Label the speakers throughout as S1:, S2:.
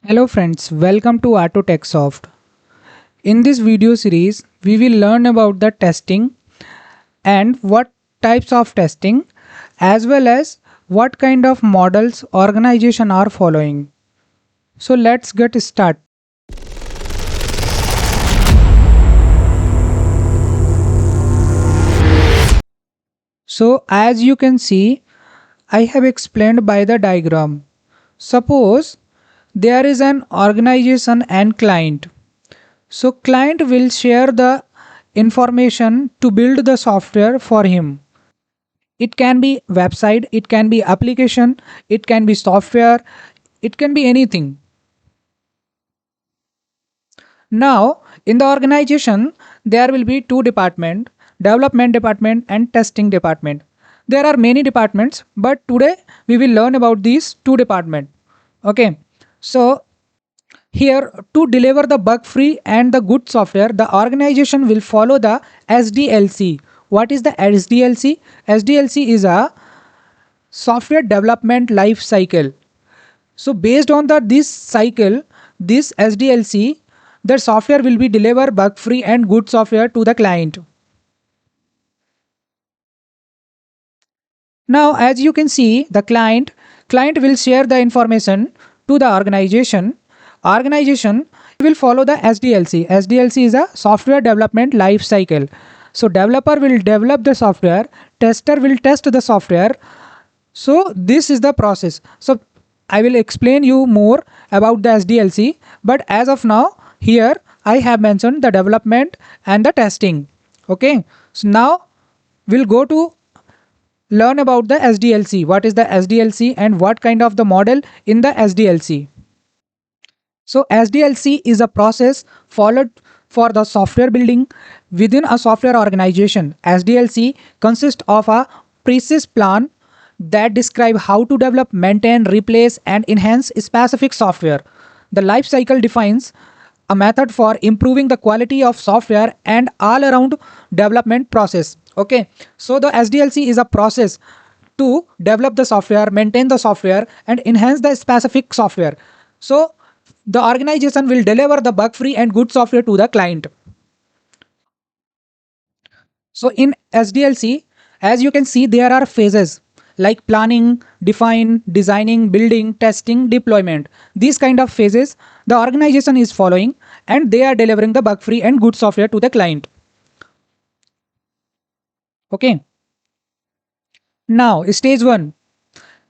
S1: Hello friends, welcome to Auto TechSoft. In this video series, we will learn about the testing and what types of testing as well as what kind of models organization are following. So let's get started. So as you can see, I have explained by the diagram. Suppose there is an organization and client. So client will share the information to build the software for him. It can be website, it can be application, it can be software, it can be anything. Now in the organization there will be two department, development department and testing department. There are many departments, but today we will learn about these two department. Okay, so here, to deliver the bug-free and the good software, the organization will follow the SDLC. What is the SDLC? SDLC is a software development life cycle. So based on this cycle, this SDLC, the software will be deliver bug-free and good software to the client. Now, as you can see, the client will share the information to the organization. Organization will follow the SDLC. SDLC is a software development life cycle. So developer will develop the software, tester will test the software. So this is the process. So I will explain you more about the SDLC, but as of now, here I have mentioned the development and the testing. Okay. So now we'll go to learn about the SDLC. What is the SDLC and what kind of the model in the SDLC? So SDLC is a process followed for the software building within a software organization. SDLC consists of a precise plan that describe how to develop, maintain, replace and enhance specific software. The life cycle defines a method for improving the quality of software and all around development process. Okay, so the SDLC is a process to develop the software, maintain the software and enhance the specific software. So the organization will deliver the bug free and good software to the client. So in SDLC, as you can see, there are phases like planning, define, designing, building, testing, deployment. These kind of phases the organization is following and they are delivering the bug free and good software to the client. Okay. Now stage 1,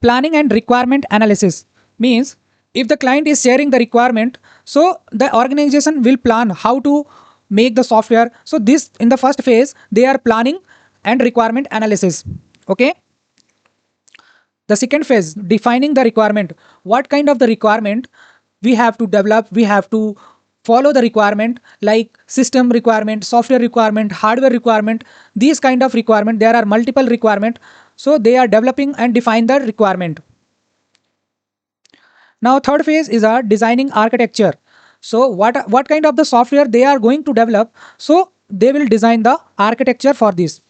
S1: planning and requirement analysis means if the client is sharing the requirement, so the organization will plan how to make the software. So this in the first phase they are planning and requirement analysis. Okay. The second phase, defining the requirement. What kind of the requirement we have to develop, we have to follow the requirement like system requirement, software requirement, hardware requirement, these kind of requirement. There are multiple requirement. So they are developing and define the requirement. Now third phase is a designing architecture. So what kind of the software they are going to develop? So they will design the architecture for this.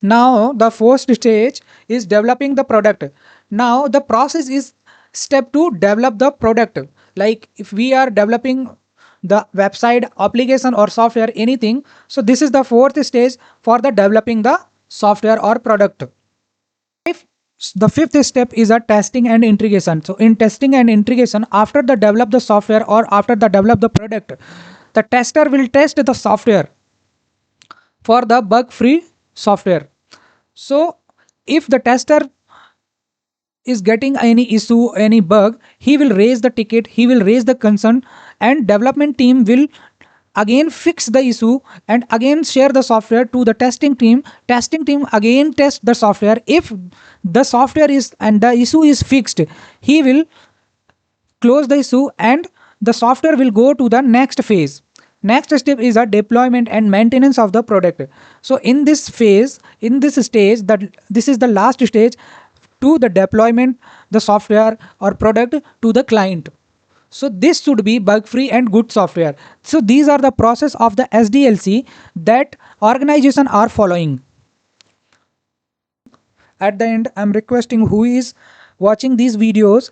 S1: Now the first stage is developing the product. Now the process is step to develop the product. Like if we are developing the website, application or software, anything. So this is the fourth stage for the developing the software or product. If the fifth step is a testing and integration. So in testing and integration, after the develop the software or after the develop the product, the tester will test the software for the bug free software. So if the tester is getting any issue, any bug, he will raise the ticket, he will raise the concern and development team will again fix the issue and again share the software to the testing team. Testing team again test the software. If the software is and the issue is fixed, he will close the issue and the software will go to the next phase. Next step is a deployment and maintenance of the product. So in this phase, in this stage, that this is the last stage to the deployment the software or product to the client. So this should be bug free and good software. So these are the process of the SDLC that organization are following. At the end, I'm requesting who is watching these videos,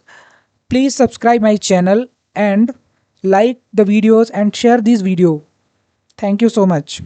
S1: please subscribe my channel and like the videos and share this video. Thank you so much.